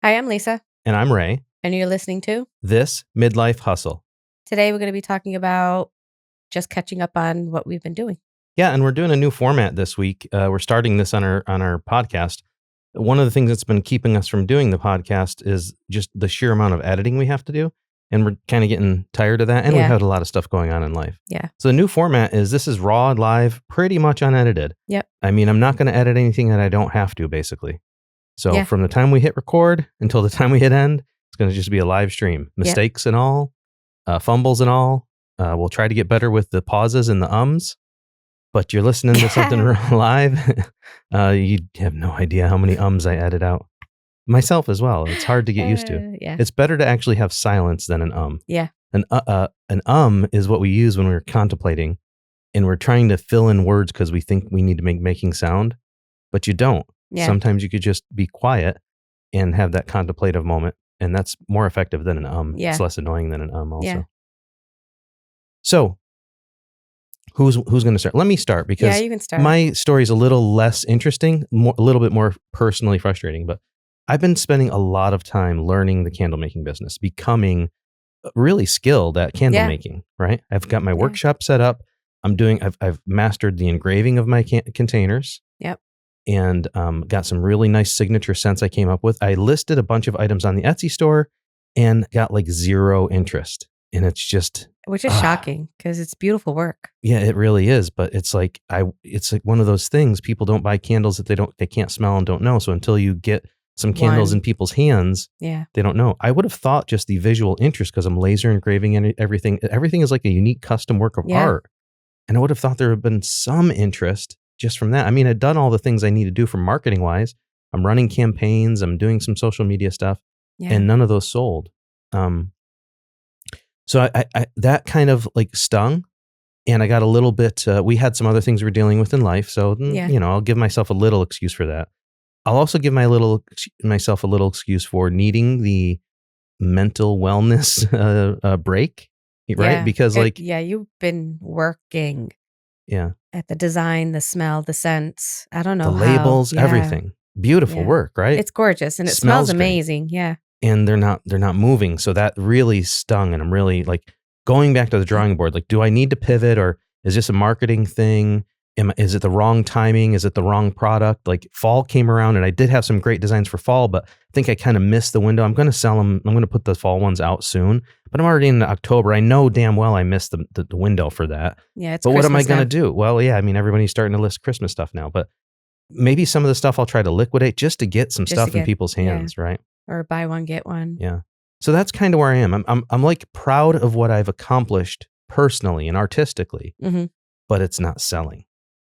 Hi, I'm Lisa, And I'm Ray. and you're listening to This Midlife Hustle. Today we're going to be talking about just catching up on what we've been doing. Yeah, and we're doing a new format this week. We're starting this on our podcast. One of the things that's been keeping us from doing the podcast is just the sheer amount of editing we have to do. And we're kind of getting tired of that. And we've had a lot of stuff going on in life. Yeah. So the new format is this is raw, live, pretty much unedited. Yep. I mean, I'm not going to edit anything that I don't have to, basically. So from the time we hit record until the time we hit end, it's going to just be a live stream. Mistakes and all, fumbles and all. We'll try to get better with the pauses and the ums. But you're listening to something live. You have no idea how many ums I edit out. Myself as well. It's hard to get used to. Yeah. It's better to actually have silence than an um. Yeah. An is what we use when we're contemplating and we're trying to fill in words because we think we need to make making sound, but you don't. Yeah. Sometimes you could just be quiet and have that contemplative moment, and that's more effective than an um. Yeah. It's less annoying than an also. Yeah. So who's going to start? Let me start because you can start. My story's a little less interesting, a little bit more personally frustrating, but I've been spending a lot of time learning the candle making business, becoming really skilled at candle making, right? I've got my workshop set up. I've mastered the engraving of my containers. Yep. And got some really nice signature scents I came up with. I listed a bunch of items on the Etsy store and got like zero interest. And it's just... Which is shocking because it's beautiful work. Yeah, it really is. But it's like one of those things. People don't buy candles that they can't smell and don't know. So until you get some candles in people's hands, they don't know. I would have thought just the visual interest, because I'm laser engraving and everything is like a unique custom work of art. And I would have thought there would have been some interest just from that. I mean, I've done all the things I need to do from marketing wise. I'm running campaigns. I'm doing some social media stuff, and none of those sold. So I that kind of like stung, and I got a little bit, we had some other things we were dealing with in life. So, I'll give myself a little excuse for that. I'll also give myself a little excuse for needing the mental wellness break, right? Because you've been working. Yeah. At the design, the smell, the scents. I don't know. The labels, everything. Beautiful work, right? It's gorgeous and it smells amazing. Great. Yeah. And they're not moving. So that really stung, and I'm really like going back to the drawing board. Like, do I need to pivot, or is this a marketing thing? Is it the wrong timing? Is it the wrong product? Like, fall came around and I did have some great designs for fall, but I think I kind of missed the window. I'm going to sell them. I'm going to put the fall ones out soon, but I'm already in October. I know damn well I missed the window for that. Yeah. But what am I going to do? Well, yeah, I mean, everybody's starting to list Christmas stuff now, but maybe some of the stuff I'll try to liquidate just to get some stuff in people's hands, right? Or buy one, get one. Yeah. So that's kind of where I am. I'm like proud of what I've accomplished personally and artistically, but it's not selling.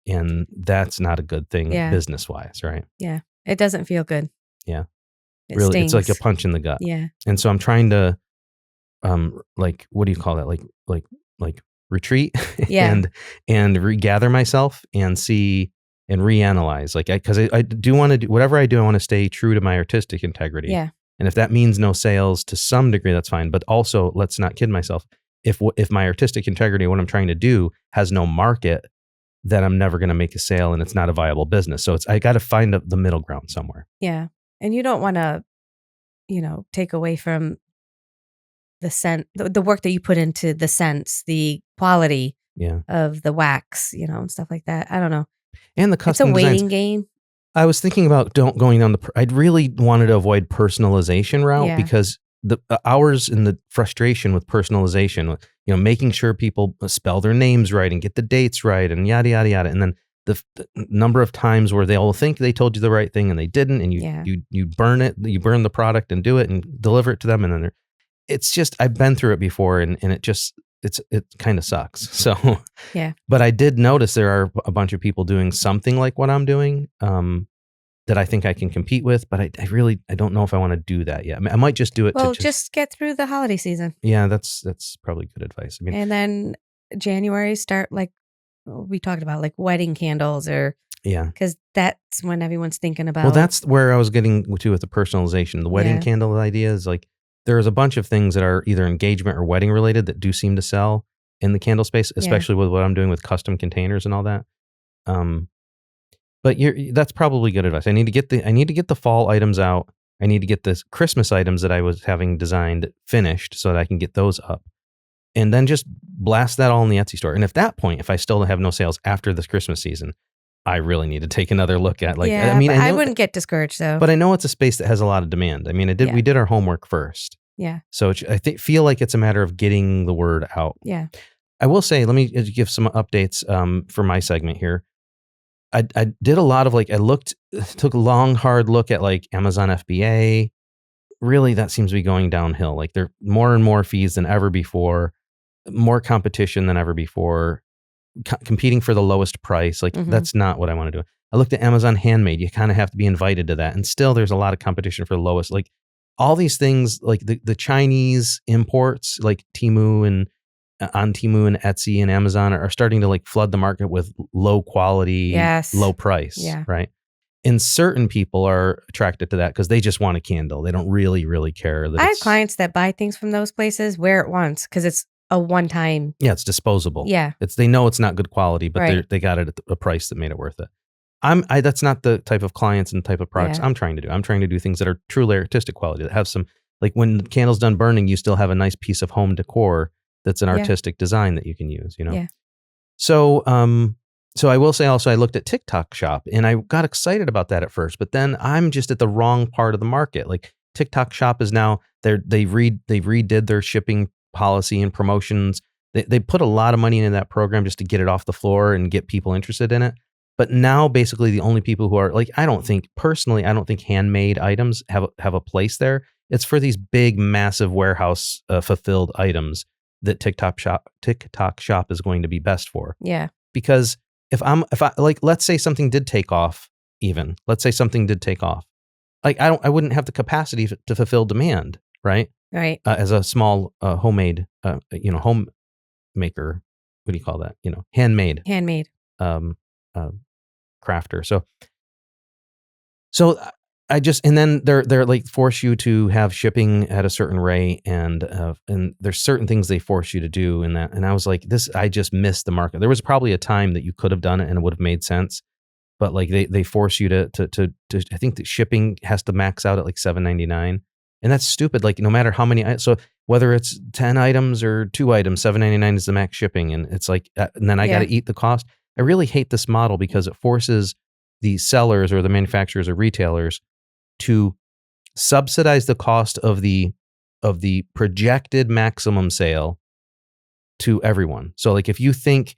And that's not a good thing business wise, right? Yeah. It doesn't feel good. Yeah. It really stings. It's like a punch in the gut. Yeah. And so I'm trying to like, what do you call that? Like retreat and regather myself and see and reanalyze. Like, because I do want to do whatever I do, I want to stay true to my artistic integrity. Yeah. And if that means no sales to some degree, that's fine. But also, let's not kid myself. If my artistic integrity, what I'm trying to do, has no market, then I'm never going to make a sale and it's not a viable business. So I got to find the middle ground somewhere. Yeah. And you don't want to, take away from the scent, the work that you put into the scents, the quality of the wax, and stuff like that. I don't know. And the custom It's a waiting designs. game. I was thinking about going down I'd really wanted to avoid personalization route because the hours and the frustration with personalization, making sure people spell their names right and get the dates right and yada, yada, yada. And then the number of times where they all think they told you the right thing and they didn't, and you burn the product and do it and deliver it to them. And then it's just, I've been through it before, and it kind of sucks. So, but I did notice there are a bunch of people doing something like what I'm doing, that I think I can compete with, but I don't know if I want to do that yet. I might just do it. Well, just get through the holiday season. Yeah, that's probably good advice. I mean, and then January start like we talked about, like wedding candles, or because that's when everyone's thinking about. Well, that's where I was getting to with the personalization. The wedding candle idea is like there's a bunch of things that are either engagement or wedding related that do seem to sell in the candle space, especially with what I'm doing with custom containers and all that. But that's probably good advice. I need to get the fall items out. I need to get the Christmas items that I was having designed finished so that I can get those up. And then just blast that all in the Etsy store. And at that point, if I still have no sales after this Christmas season, I really need to take another look at I wouldn't get discouraged though. But I know it's a space that has a lot of demand. I mean, we did our homework first. Yeah. So I feel like it's a matter of getting the word out. Yeah. I will say, let me give some updates for my segment here. I did a lot of took a long, hard look at like Amazon FBA. Really, that seems to be going downhill. Like there are more and more fees than ever before, more competition than ever before. Competing for the lowest price. Like that's not what I want to do. I looked at Amazon Handmade. You kind of have to be invited to that. And still there's a lot of competition for the lowest. Like all these things, like the Chinese imports, like Temu and Etsy and Amazon are starting to like flood the market with low quality, low price. Yeah. Right. And certain people are attracted to that because they just want a candle. They don't really, really care. I have clients that buy things from those places, wear it once because it's a one-time. Yeah, it's disposable. Yeah. They know it's not good quality, but they got it at a price that made it worth it. That's not the type of clients and type of products I'm trying to do. I'm trying to do things that are truly artistic quality, that have some, like when the candle's done burning, you still have a nice piece of home decor that's an artistic design that you can use, you know? Yeah. So I will say also, I looked at TikTok Shop and I got excited about that at first, but then I'm just at the wrong part of the market. Like TikTok Shop is now, they redid their shipping policy and promotions. They put a lot of money into that program just to get it off the floor and get people interested in it. But now basically the only people who are like, I don't think handmade items have a place there. It's for these big, massive warehouse fulfilled items that TikTok Shop is going to be best for. Yeah. Because if I like, let's say something did take off, like I wouldn't have the capacity to fulfill demand, right? Right. As a small homemade, home maker, what do you call that? Handmade. Crafter. So I just, and then they're like force you to have shipping at a certain rate, and there's certain things they force you to do in that. And I was like, I just missed the market. There was probably a time that you could have done it and it would have made sense, but like they force you to I think that shipping has to max out at like $7.99. And that's stupid. Like no matter how many, so whether it's 10 items or 2 items, $7.99 is the max shipping. And it's like, and then I got to eat the cost. I really hate this model because it forces the sellers or the manufacturers or retailers to subsidize the cost of the projected maximum sale to everyone. So like if you think,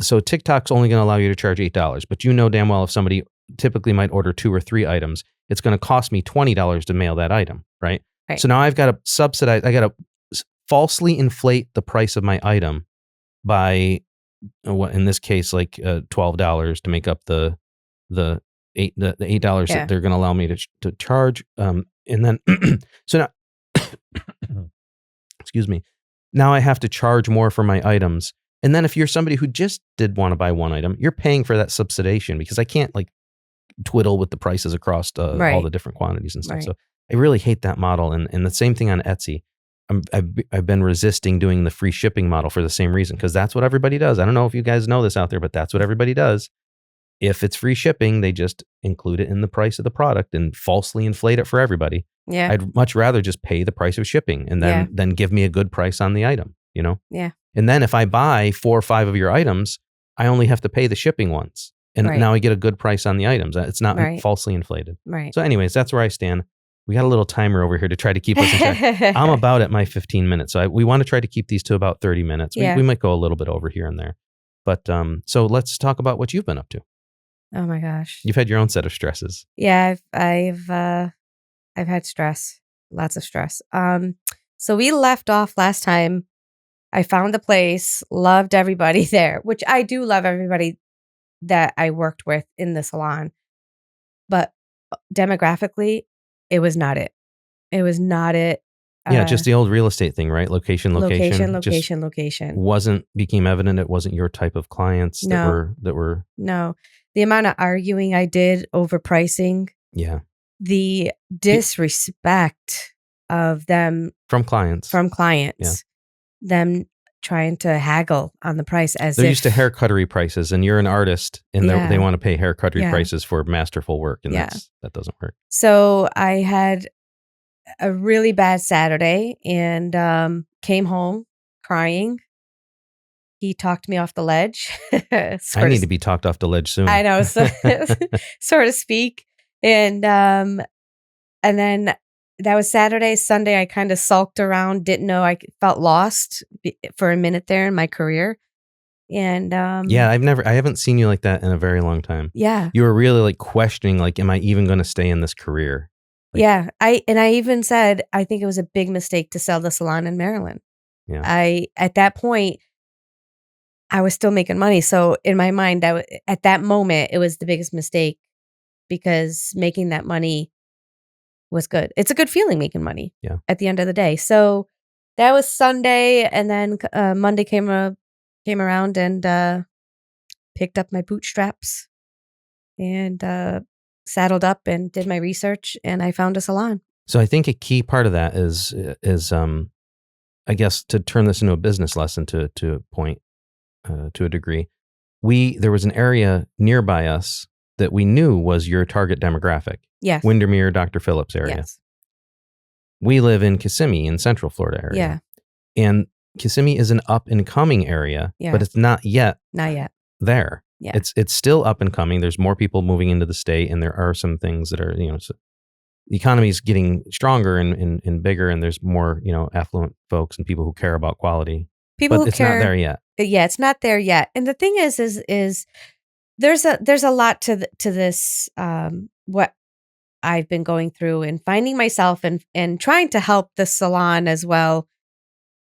so TikTok's only going to allow you to charge $8, but you know damn well if somebody typically might order 2 or 3 items, it's going to cost me $20 to mail that item, right? So now I've got to subsidize, I got to falsely inflate the price of my item by, in this case, like $12 to make up the $8 that they're going to allow me to charge. And then, so now, excuse me, now I have to charge more for my items. And then if you're somebody who just did want to buy one item, you're paying for that subsidization because I can't like twiddle with the prices across all the different quantities and stuff. Right. So I really hate that model. And the same thing on Etsy. I've been resisting doing the free shipping model for the same reason, because that's what everybody does. I don't know if you guys know this out there, but that's what everybody does. If it's free shipping, they just include it in the price of the product and falsely inflate it for everybody. Yeah. I'd much rather just pay the price of shipping and then give me a good price on the item, you know? Yeah. And then if I buy 4 or 5 of your items, I only have to pay the shipping once. And now I get a good price on the items. It's not falsely inflated. Right. So anyways, that's where I stand. We got a little timer over here to try to keep us in check. I'm about at my 15 minutes. So we want to try to keep these to about 30 minutes. We might go a little bit over here and there. But so let's talk about what you've been up to. Oh my gosh. You've had your own set of stresses. Yeah, I've had stress, lots of stress. So we left off last time. I found the place, loved everybody there, which I do love everybody that I worked with in the salon. But demographically, it was not it. It was not it. Yeah, just the old real estate thing, right? Location. Became evident it wasn't your type of clients that were. No. The amount of arguing I did over pricing. Yeah. The disrespect of them. From clients. Yeah. Them trying to haggle on the price as they're if, used to haircuttery prices, and you're an artist, and they want to pay haircuttery prices for masterful work, and that doesn't work. So I had a really bad Saturday and came home crying. He talked me off the ledge. I need to be talked off the ledge soon. I know, so to speak. And then that was Saturday. Sunday, I kind of sulked around, didn't know. I felt lost for a minute there in my career. And yeah, I haven't seen you like that in a very long time. Yeah. You were really like questioning, like, am I even going to stay in this career? Like, yeah. I even said, I think it was a big mistake to sell the salon in Maryland. Yeah. At that point, I was still making money. So in my mind, at that moment, it was the biggest mistake because making that money was good. It's a good feeling making money at the end of the day. So that was Sunday. And then Monday came around and picked up my bootstraps and saddled up and did my research, and I found a salon. So I think a key part of that is I guess, to turn this into a business lesson to a point, to a degree, there was an area nearby us that we knew was your target demographic. Yes. Windermere, Dr. Phillips area. Yes. We live in Kissimmee in Central Florida area. Yeah. And Kissimmee is an up and coming area, but it's not yet there. Yeah. It's still up and coming. There's more people moving into the state, and there are some things that are, the economy is getting stronger and bigger, and there's more, affluent folks and people who care about quality. People but who it's care, not there yet. Yeah, it's not there yet. And the thing is there's a lot to this, what I've been going through and finding myself and trying to help the salon as well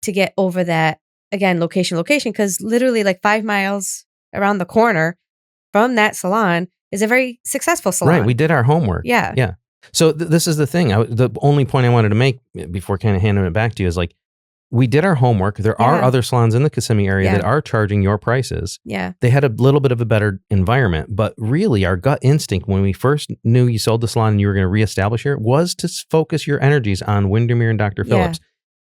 to get over that, again, location, because literally like 5 miles around the corner from that salon is a very successful salon. Right. We did our homework. Yeah. Yeah. So this is the thing. The only point I wanted to make before kind of handing it back to you is like, we did our homework. There are other salons in the Kissimmee area that are charging your prices. Yeah. They had a little bit of a better environment, but really our gut instinct when we first knew you sold the salon and you were going to reestablish here was to focus your energies on Windermere and Dr. Phillips.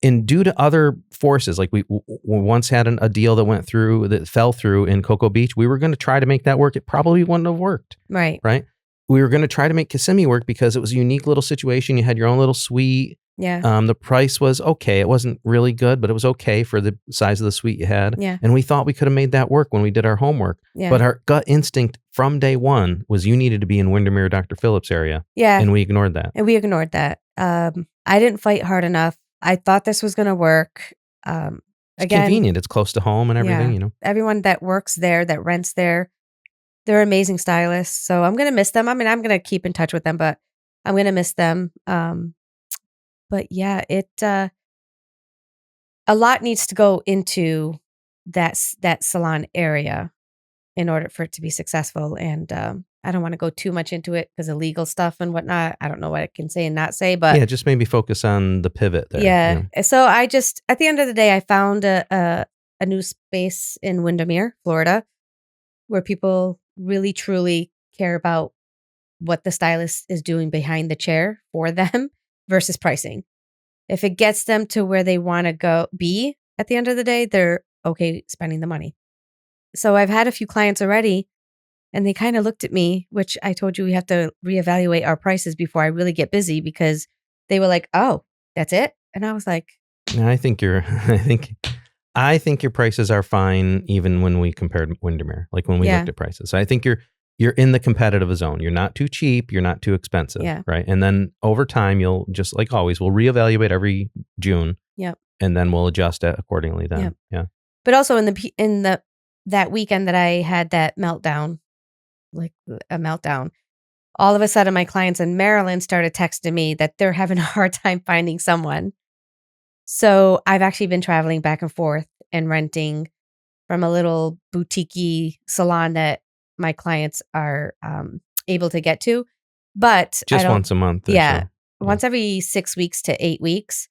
And due to other forces, like we once had a deal that fell through in Cocoa Beach, we were going to try to make that work. It probably wouldn't have worked. Right. Right. We were going to try to make Kissimmee work because it was a unique little situation. You had your own little suite. Yeah. The price was okay. It wasn't really good, but it was okay for the size of the suite you had. Yeah. And we thought we could have made that work when we did our homework. Yeah. But our gut instinct from day one was you needed to be in Windermere, Dr. Phillips area. Yeah. And we ignored that. I didn't fight hard enough. I thought this was going to work. It's convenient. It's close to home and everything, Everyone that works there, that rents there, they're amazing stylists. So I'm going to miss them. I mean, I'm going to keep in touch with them, but I'm going to miss them. But yeah, a lot needs to go into that salon area in order for it to be successful. And I don't want to go too much into it because of legal stuff and whatnot. I don't know what I can say and not say, but just maybe focus on the pivot there. Yeah. So I just, at the end of the day, I found a new space in Windermere, Florida, where people really truly care about what the stylist is doing behind the chair for them versus pricing. If it gets them to where they want to be at the end of the day, they're okay spending the money. So I've had a few clients already, and they kind of looked at me, which I told you we have to reevaluate our prices before I really get busy, because they were like, "Oh, that's it," and I was like, "I think your prices are fine, even when we compared Windermere, like when we looked at prices. So I think you're in the competitive zone. You're not too cheap. You're not too expensive. Right. And then over time, you'll just like always, we'll reevaluate every June. Yep. And then we'll adjust it accordingly then. Yep. Yeah. But also that weekend that I had that meltdown, like a meltdown, all of a sudden my clients in Maryland started texting me that they're having a hard time finding someone. So I've actually been traveling back and forth and renting from a little boutique-y salon that my clients are able to get to, but just once a month. Yeah, once every 6 weeks to 8 weeks.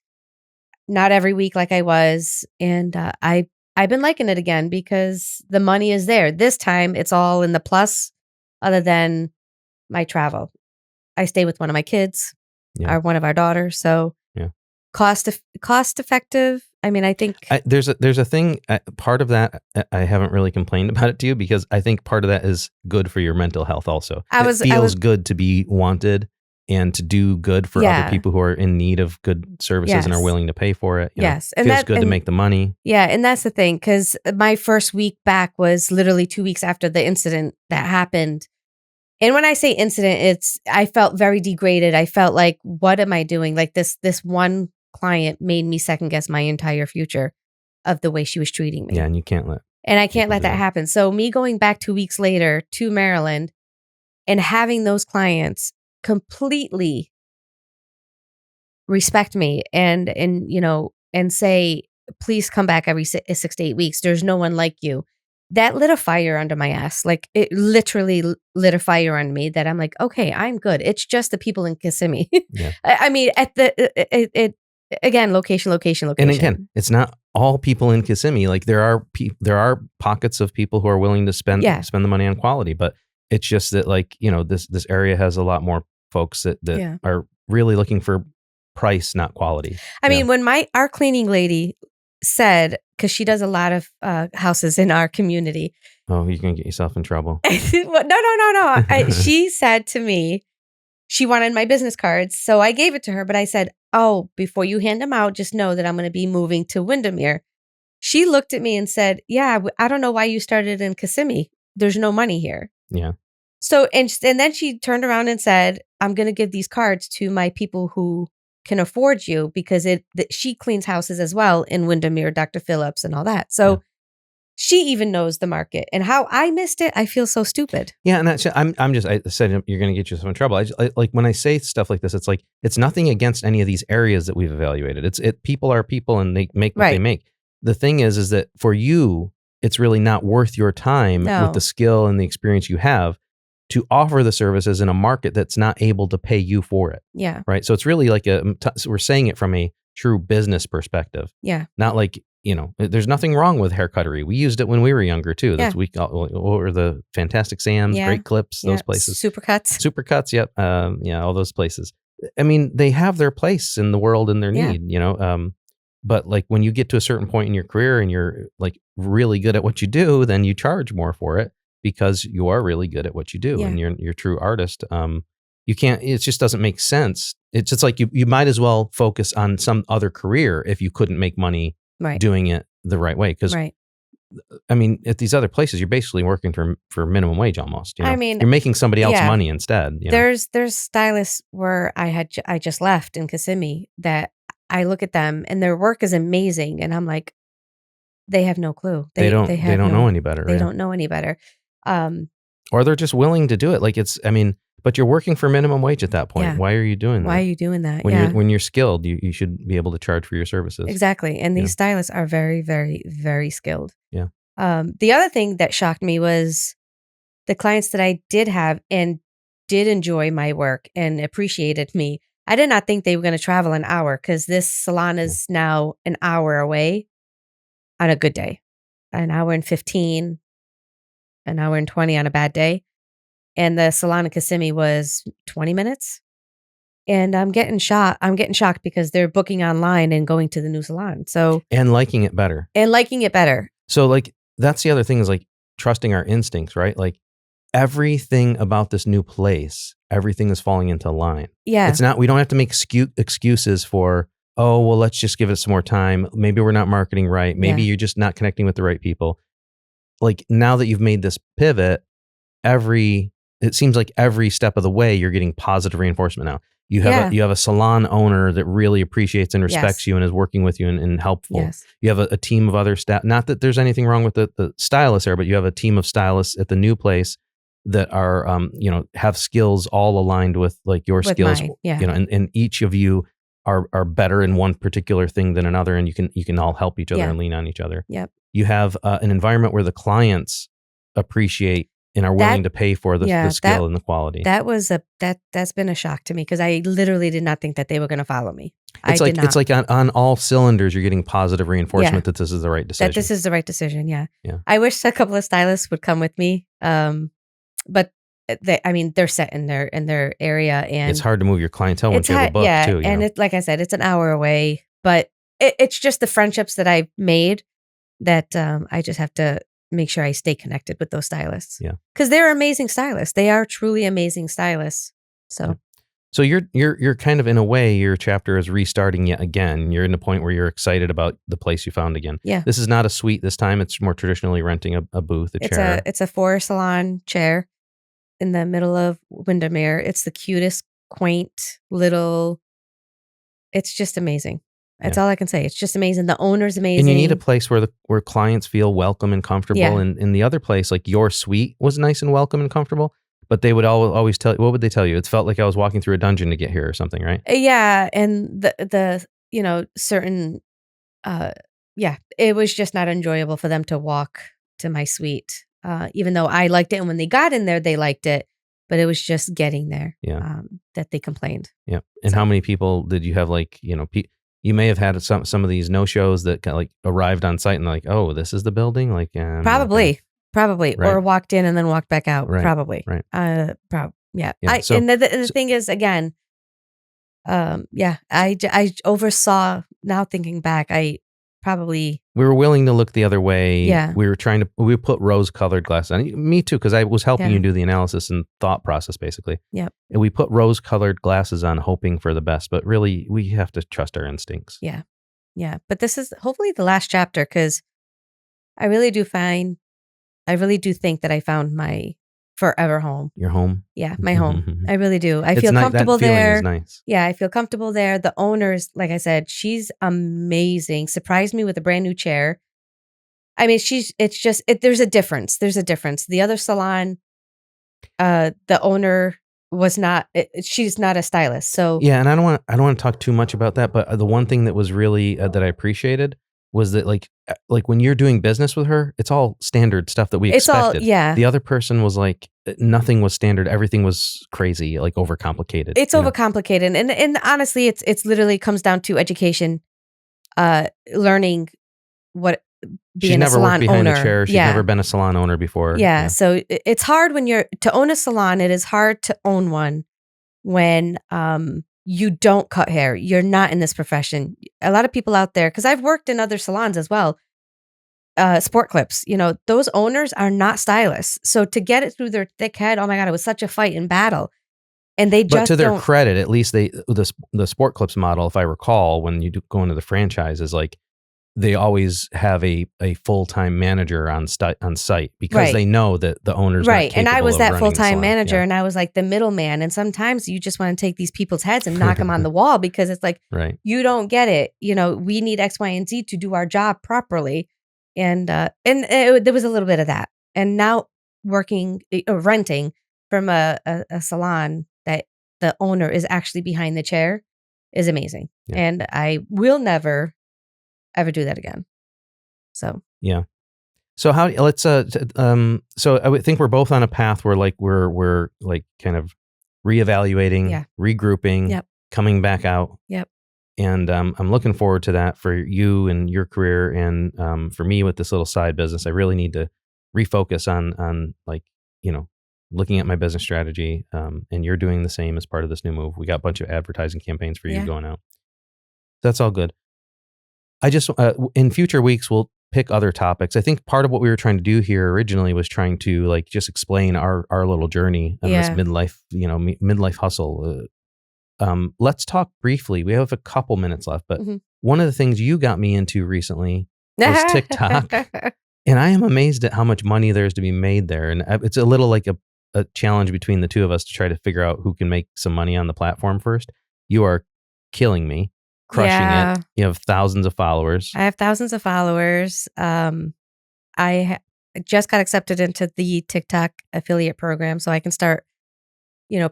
Not every week like I was, and I've been liking it again because the money is there. This time it's all in the plus, other than my travel. I stay with one of my kids, or one of our daughters. So cost effective. I mean, I think there's a thing, part of that, I haven't really complained about it to you because I think part of that is good for your mental health also. It feels good to be wanted and to do good for other people who are in need of good services and are willing to pay for it. Yes. And it feels good to make the money. Yeah. And that's the thing, because my first week back was literally 2 weeks after the incident that happened. And when I say incident, I felt very degraded. I felt like, what am I doing? Like this one client made me second guess my entire future of the way she was treating me. Yeah, and you can't let. And I can't let that happen. So me going back 2 weeks later to Maryland and having those clients completely respect me and say, please come back every 6 to 8 weeks. There's no one like you. That lit a fire under my ass. Like, it literally lit a fire on me that I'm like, okay, I'm good. It's just the people in Kissimmee. Yeah. I mean, again, location. And again, it's not all people in Kissimmee. Like, there are pockets of people who are willing to spend the money on quality, but it's just that, like, this area has a lot more folks that are really looking for price, not quality. I mean, when our cleaning lady said, because she does a lot of houses in our community. Oh, you're going to get yourself in trouble. No. She said to me, she wanted my business cards. So I gave it to her, but I said, oh, before you hand them out, just know that I'm going to be moving to Windermere. She looked at me and said, yeah, I don't know why you started in Kissimmee. There's no money here. Yeah. So, and then she turned around and said, I'm going to give these cards to my people who can afford you, because she cleans houses as well in Windermere, Dr. Phillips and all that. So she even knows the market, and how I missed it. I feel so stupid. Yeah. And I said, you're going to get yourself in trouble. I like when I say stuff like this, it's like, it's nothing against any of these areas that we've evaluated. People are people and they make what they make. The thing is that for you, it's really not worth your time with the skill and the experience you have to offer the services in a market that's not able to pay you for it. Yeah. Right. So it's really like we're saying it from a true business perspective. Yeah. Not like, there's nothing wrong with haircuttery. We used it when we were younger too. That's what were the Fantastic Sam's, Great Clips, those places. Supercuts. Yep. All those places. I mean, they have their place in the world and their need, but like when you get to a certain point in your career and you're like really good at what you do, then you charge more for it, because you are really good at what you do and you're a true artist. You can't, it just doesn't make sense. It's just like you might as well focus on some other career if you couldn't make money doing it the right way. Because I mean, at these other places, you're basically working for minimum wage almost. I mean, you're making somebody else money instead. There's stylists where I just left in Kissimmee that I look at them and their work is amazing, and I'm like, they have no clue. They don't know any better. They don't know any better. Or they're just willing to do it. Like but you're working for minimum wage at that point. Yeah. Why are you doing that? Why are you doing that? When you're skilled, you should be able to charge for your services. Exactly. And these stylists are very, very, very skilled. Yeah. The other thing that shocked me was the clients that I did have and did enjoy my work and appreciated me. I did not think they were going to travel an hour, because this salon is now an hour away on a good day, an hour and 15, an hour and 20 on a bad day. And the salon in Kissimmee was 20 minutes. And I'm getting shocked because they're booking online and going to the new salon. And liking it better. So like, that's the other thing, is like trusting our instincts, right? Like everything about this new place, everything is falling into line. Yeah. It's not, we don't have to make excuses for, oh, well, let's just give it some more time. Maybe we're not marketing right. Maybe you're just not connecting with the right people. Like, now that you've made this pivot, it seems like every step of the way you're getting positive reinforcement now. You have a salon owner that really appreciates and respects you and is working with you and helpful. Yes. You have a team of other staff. Not that there's anything wrong with the stylists there, but you have a team of stylists at the new place that are have skills all aligned with like your skills. Mine. Yeah. And each of you are better in one particular thing than another, and you can all help each other and lean on each other. Yep. You have an environment where the clients appreciate and are willing to pay for the skill and the quality. That's been a shock to me, because I literally did not think that they were going to follow me. It's like on all cylinders, you're getting positive reinforcement that this is the right decision. That this is the right decision. Yeah. I wish a couple of stylists would come with me. But they're set in their area, and it's hard to move your clientele once you have a book too. And like I said, it's an hour away. But it's just the friendships that I've made that I just have to make sure I stay connected with those stylists. Yeah. Because they're amazing stylists. They are truly amazing stylists. So. Yeah. So you're kind of, in a way, your chapter is restarting yet again. You're in a point where you're excited about the place you found again. Yeah. This is not a suite this time. It's more traditionally renting a booth, a chair. It's a 4 salon chair in the middle of Windermere. It's the cutest, quaint little. It's just amazing. That's all I can say. It's just amazing. The owner's amazing. And you need a place where clients feel welcome and comfortable. Yeah. And in the other place, like your suite was nice and welcome and comfortable. But they would always tell you, what would they tell you? It felt like I was walking through a dungeon to get here or something, right? Yeah. And the certain, it was just not enjoyable for them to walk to my suite. Even though I liked it. And when they got in there, they liked it. But it was just getting there that they complained. Yeah. And how many people did you have, like, you may have had some of these no-shows that kind of like arrived on site and like, oh, this is the building? Like, Probably. Right. Or walked in and then walked back out. Right. Probably. Right. Yeah. So, and the thing is, again, I oversaw. Now thinking back, we were willing to look the other way. Yeah. We put rose-colored glasses on. Me too, because I was helping you do the analysis and thought process, basically. Yep. And we put rose-colored glasses on, hoping for the best. But really, we have to trust our instincts. Yeah. Yeah. But this is hopefully the last chapter, because I really do think that I found my forever home. Your home? Yeah, my home. I really do. I feel comfortable that feeling there. Is nice. Yeah, I feel comfortable there. The owners, like I said, she's amazing. Surprised me with a brand new chair. I mean, there's a difference. The other salon, the owner was not, she's not a stylist. So yeah, and I don't want to talk too much about that, but the one thing that was really that I appreciated was that like when you're doing business with her, it's all standard stuff that we expected. The other person was like, nothing was standard. Everything was crazy, like overcomplicated. It's overcomplicated. And honestly, it's literally comes down to education, learning what being a salon owner. She's never worked behind a chair. She's never been a salon owner before. Yeah. So it's hard to own a salon. It is hard to own one when, you don't cut hair. You're not in this profession. A lot of people out there, because I've worked in other salons as well, sport clips, those owners are not stylists. So to get it through their thick head, oh my God, it was such a fight and battle. And they just, but to their credit, at least the sport clips model, if I recall, when you go into the franchise, is like, they always have a full-time manager on site because they know that the owner's right. Not capable and I was of that full-time manager, yeah. and I was like the middleman. And sometimes you just want to take these people's heads and knock them on the wall, because it's like, you don't get it. We need X, Y, and Z to do our job properly. And there was a little bit of that. And now renting from a salon that the owner is actually behind the chair is amazing. Yeah. And I will never ever do that again. So yeah. So let's so I would think we're both on a path where we're like kind of reevaluating, regrouping, coming back out. Yep. And I'm looking forward to that for you and your career, and for me with this little side business. I really need to refocus on looking at my business strategy. And you're doing the same as part of this new move. We got a bunch of advertising campaigns for you going out. That's all good. I just, in future weeks, we'll pick other topics. I think part of what we were trying to do here originally was trying to just explain our little journey on this midlife hustle. Let's talk briefly. We have a couple minutes left, but one of the things you got me into recently was TikTok. And I am amazed at how much money there is to be made there. And it's a little like a challenge between the two of us to try to figure out who can make some money on the platform first. You are killing me. Crushing it. You have thousands of followers. I have thousands of followers. I just got accepted into the TikTok affiliate program, so I can start,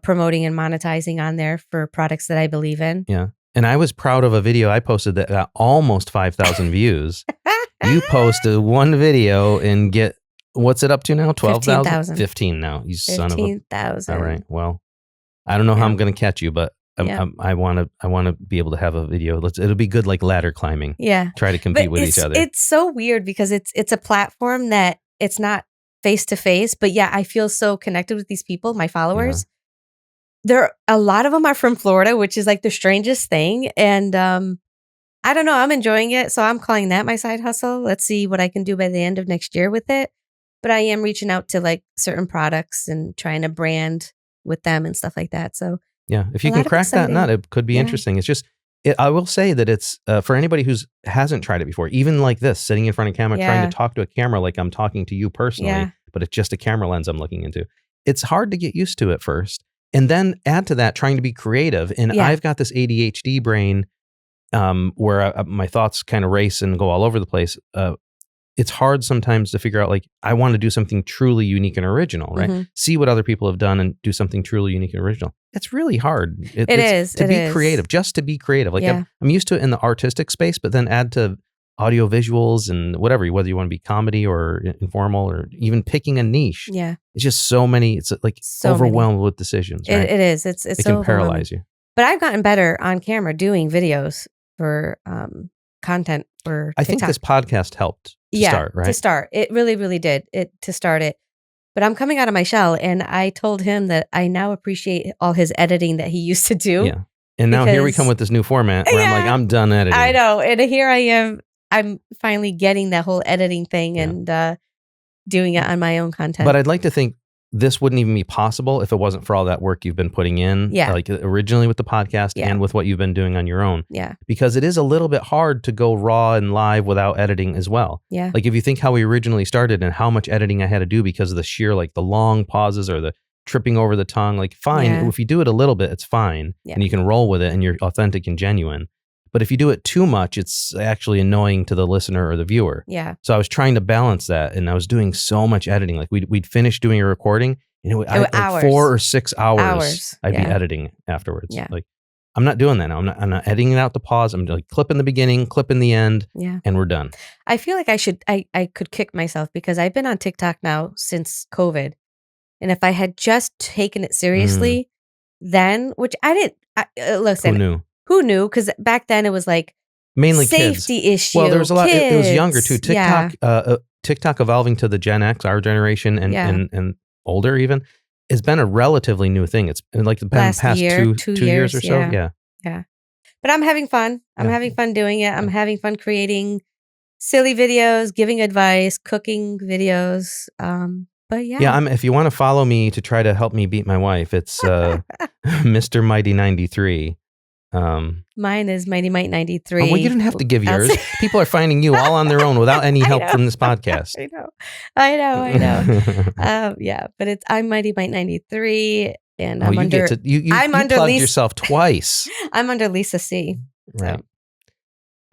promoting and monetizing on there for products that I believe in. Yeah. And I was proud of a video I posted that got almost 5,000 views. You posted one video and get, what's it up to now? 12,000? 15 now. You son of a... 15,000. All right. Well, I don't know how I'm going to catch you, but I want to be able to have a video. It'll be good, like ladder climbing. Yeah. Try to compete with each other. It's so weird because it's a platform that it's not face to face, but I feel so connected with these people, my followers. A lot of them are from Florida, which is like the strangest thing. And I don't know. I'm enjoying it. So I'm calling that my side hustle. Let's see what I can do by the end of next year with it. But I am reaching out to like certain products and trying to brand with them and stuff like that. So yeah, if you can crack that nut, it could be interesting. It's just, I will say that it's for anybody who hasn't tried it before, even like this, sitting in front of camera, trying to talk to a camera like I'm talking to you personally, but it's just a camera lens I'm looking into. It's hard to get used to at first. And then add to that, trying to be creative. And I've got this ADHD brain where my thoughts kind of race and go all over the place. It's hard sometimes to figure out, like, I want to do something truly unique and original, right? See what other people have done and do something truly unique and original. It's really hard. It is to be creative, just to be creative. Like I'm used to it in the artistic space, but then add to audio visuals and whatever, whether you want to be comedy or informal or even picking a niche. Yeah. It's just so many. It's like overwhelmed with decisions. Right? It is. It can paralyze you. But I've gotten better on camera doing videos for content for TikTok. I think this podcast helped to start, right? To start. It really, really did to start it. But I'm coming out of my shell, and I told him that I now appreciate all his editing that he used to do. Yeah. And now here we come with this new format where I'm like, I'm done editing. I know. And here I am. I'm finally getting that whole editing thing and doing it on my own content. But I'd like to think this wouldn't even be possible if it wasn't for all that work you've been putting in. Yeah. Like originally with the podcast and with what you've been doing on your own. Yeah. Because it is a little bit hard to go raw and live without editing as well. Yeah. Like if you think how we originally started and how much editing I had to do because of the sheer, like the long pauses or the tripping over the tongue, like fine. Yeah. If you do it a little bit, it's fine. Yeah. And you can roll with it and you're authentic and genuine. But if you do it too much, it's actually annoying to the listener or the viewer. Yeah. So I was trying to balance that, and I was doing so much editing. Like we'd finish doing a recording, and like 4 or 6 hours I'd be editing afterwards. Yeah. Like I'm not doing that now. I'm not editing it out to pause. I'm like clipping the beginning, clipping the end, and we're done. I feel like I could kick myself because I've been on TikTok now since COVID, and if I had just taken it seriously, then which I didn't. Listen. Who knew? Who knew? Because back then it was like mainly safety kids. issue. Well, there was a lot. It was younger too. TikTok, TikTok evolving to the Gen X, our generation, and older even, has been a relatively new thing. It's been like the past two years or so. Yeah. But I'm having fun. I'm having fun doing it. I'm having fun creating silly videos, giving advice, cooking videos. But if you want to follow me to try to help me beat my wife, it's Mr. Mighty 93. Mine is Mighty Mite 93. Well, you didn't have to give yours. People are finding you all on their own without any help from this podcast. I know. But I'm Mighty Mite 93, and I'm under. You plugged yourself twice. I'm under Lisa C. Right. So.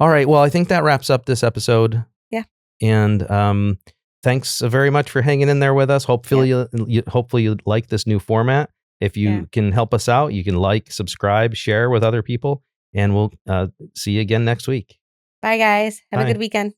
All right. Well, I think that wraps up this episode. Yeah. And thanks very much for hanging in there with us. Hopefully, you like this new format. If you can help us out, you can like, subscribe, share with other people, and we'll see you again next week. Bye, guys. Have a good weekend.